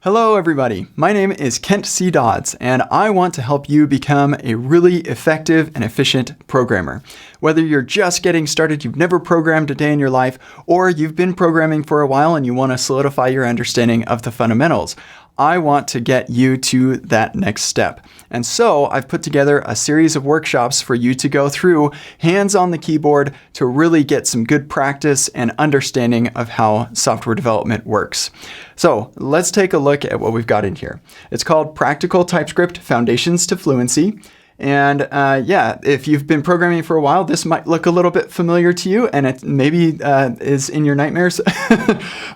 Hello everybody, my name is Kent C. Dodds, and I want to help you become a really effective and efficient programmer. Whether you're just getting started, you've never programmed a day in your life, or you've been programming for a while and you want to solidify your understanding of the fundamentals, I want to get you to that next step. And so I've put together a series of workshops for you to go through hands on the keyboard to really get some good practice and understanding of how software development works. So let's take a look at what we've got in here. It's called Practical TypeScript Foundations to Fluency. And if you've been programming for a while, this might look a little bit familiar to you, and it maybe is in your nightmares.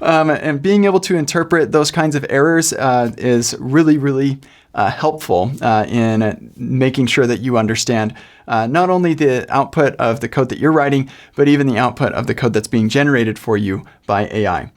And being able to interpret those kinds of errors is really helpful in making sure that you understand not only the output of the code that you're writing, but even the output of the code that's being generated for you by AI.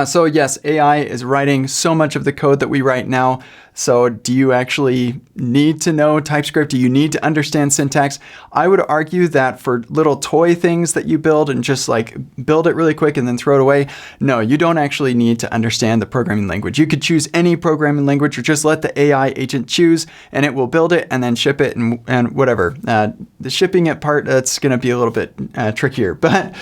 So yes, AI is writing so much of the code that we write now. So do you actually need to know TypeScript? Do you need to understand syntax? I would argue that for little toy things that you build and just like build it really quick and then throw it away, no, you don't actually need to understand the programming language. You could choose any programming language or just let the AI agent choose and it will build it and then ship it and whatever. The shipping it part, that's going to be a little bit trickier. But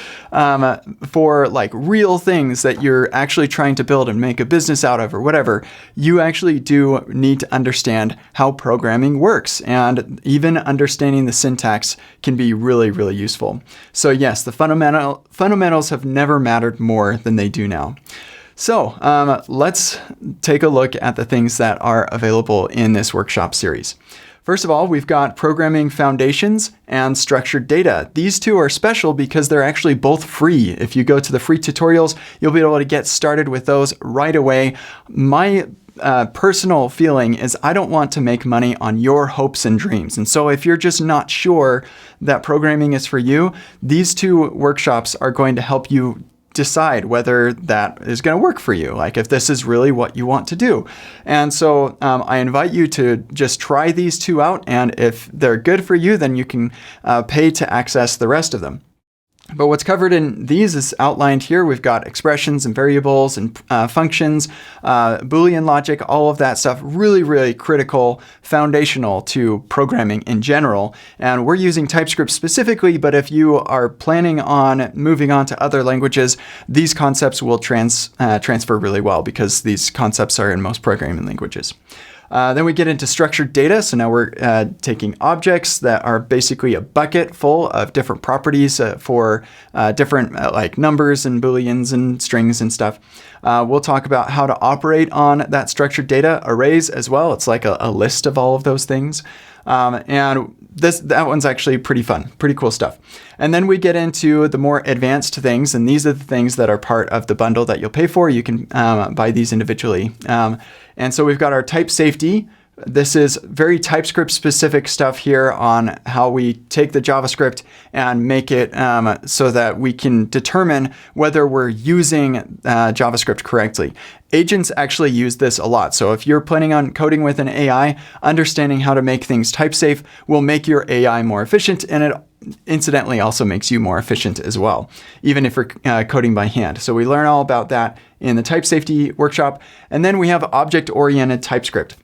for like real things that you're actually trying to build and make a business out of or whatever, you actually do need to understand how programming works, and even understanding the syntax can be really useful. So yes, the fundamentals have never mattered more than they do now. So let's take a look at the things that are available in this workshop series. First of all, we've got Programming Foundations and Structured Data. These two are special because they're actually both free. If you go to the free tutorials, you'll be able to get started with those right away. My personal feeling is I don't want to make money on your hopes and dreams. And so if you're just not sure that programming is for you, these two workshops are going to help you decide whether that is going to work for you, like if this is really what you want to do. And so I invite you to just try these two out, and if they're good for you, then you can pay to access the rest of them. But what's covered in these is outlined here. We've got expressions and variables and functions, Boolean logic, all of that stuff, really critical, foundational to programming in general. And we're using TypeScript specifically, but if you are planning on moving on to other languages, these concepts will transfer really well because these concepts are in most programming languages. Then we get into structured data. So now we're taking objects that are basically a bucket full of different properties for different like numbers and booleans and strings and stuff. We'll talk about how to operate on that structured data, arrays as well. It's like a list of all of those things. And that one's actually pretty fun, pretty cool stuff. And then we get into the more advanced things, and these are the things that are part of the bundle that you'll pay for. You can buy these individually. And so we've got our type safety. This is very TypeScript specific stuff here on how we take the JavaScript and make it so that we can determine whether we're using JavaScript correctly. Agents actually use this a lot. So if you're planning on coding with an AI, understanding how to make things type safe will make your AI more efficient, and it incidentally also makes you more efficient as well, even if you're coding by hand. So we learn all about that in the type safety workshop. And then we have object-oriented TypeScript.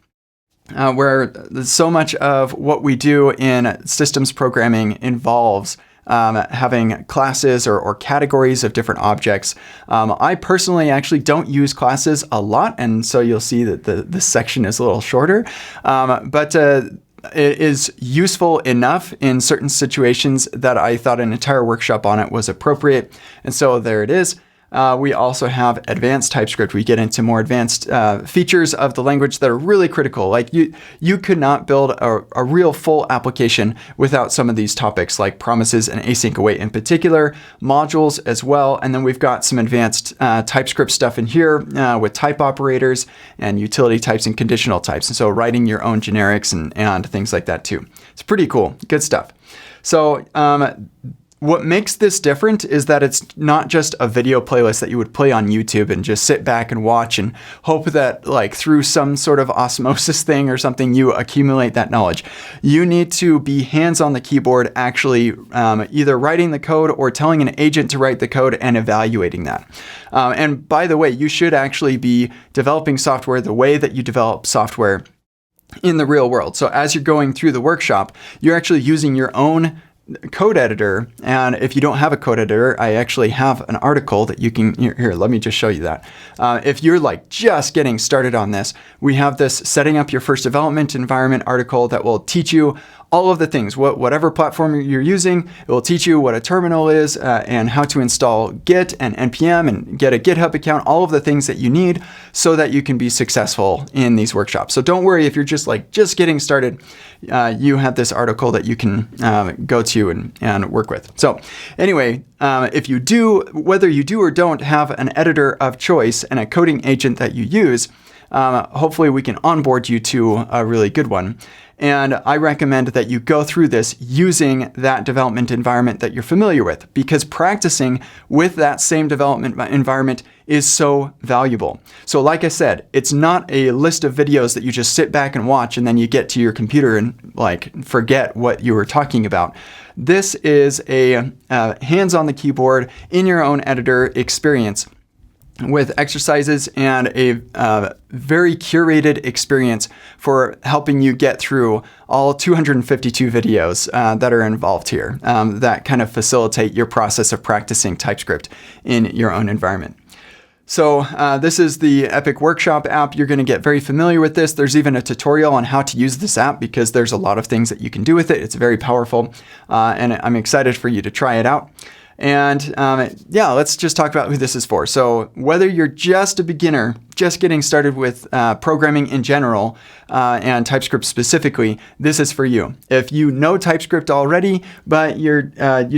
Where so much of what we do in systems programming involves having classes or categories of different objects. I personally actually don't use classes a lot, and so you'll see that this section is a little shorter. But it is useful enough in certain situations that I thought an entire workshop on it was appropriate. And so there it is. We also have advanced TypeScript. We get into more advanced features of the language that are really critical. Like you could not build a real full application without some of these topics, like promises and async await in particular, modules as well. And then we've got some advanced TypeScript stuff in here with type operators and utility types and conditional types. And so writing your own generics and things like that too. It's pretty cool. Good stuff. So what makes this different is that it's not just a video playlist that you would play on YouTube and just sit back and watch and hope that like through some sort of osmosis thing or something, you accumulate that knowledge. You need to be hands on the keyboard, actually either writing the code or telling an agent to write the code and evaluating that. And by the way, you should actually be developing software the way that you develop software in the real world. So as you're going through the workshop, you're actually using your own code editor. And if you don't have a code editor, I actually have an article that you can, here, let me just show you that. If you're like just getting started on this, we have this setting up your first development environment article that will teach you all of the things, whatever platform you're using. It will teach you what a terminal is and how to install Git and NPM and get a GitHub account, all of the things that you need so that you can be successful in these workshops. So don't worry if you're just getting started, you have this article that you can go to and work with. So anyway, if you do, whether you do or don't have an editor of choice and a coding agent that you use, hopefully we can onboard you to a really good one. And I recommend that you go through this using that development environment that you're familiar with, because practicing with that same development environment is so valuable. So like I said, it's not a list of videos that you just sit back and watch and then you get to your computer and like forget what you were talking about. This is a hands on the keyboard in your own editor experience with exercises and a very curated experience for helping you get through all 252 videos that are involved here that kind of facilitate your process of practicing TypeScript in your own environment. So this is the Epic Workshop app. You're going to get very familiar with this. There's even a tutorial on how to use this app because there's a lot of things that you can do with it. It's very powerful, and I'm excited for you to try it out. And yeah, let's just talk about who this is for. So whether you're just a beginner, just getting started with programming in general and TypeScript specifically, this is for you. If you know TypeScript already, but you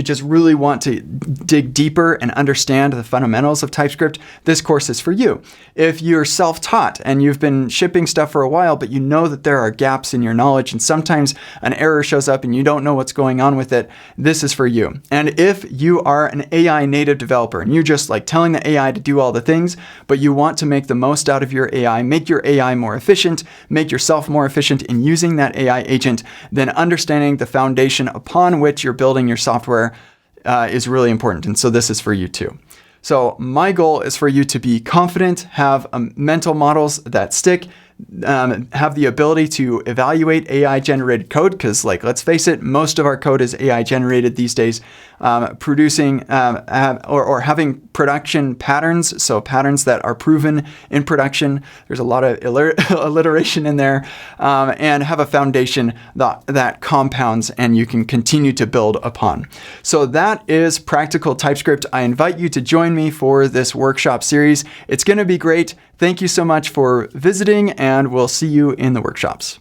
just really want to dig deeper and understand the fundamentals of TypeScript, this course is for you. If you're self-taught and you've been shipping stuff for a while, but you know that there are gaps in your knowledge and sometimes an error shows up and you don't know what's going on with it, this is for you. And if you are an AI native developer and you're just like telling the AI to do all the things, but you want to make the most out of your AI, make your AI more efficient, make yourself more efficient in using that AI agent, then understanding the foundation upon which you're building your software is really important. And so this is for you too. So my goal is for you to be confident, have mental models that stick, have the ability to evaluate AI generated code, because like, let's face it, most of our code is AI generated these days, producing or having production patterns. So patterns that are proven in production. There's a lot of alliteration in there, and have a foundation that compounds and you can continue to build upon. So that is Practical TypeScript. I invite you to join me for this workshop series. It's going to be great. Thank you so much for visiting, and we'll see you in the workshops.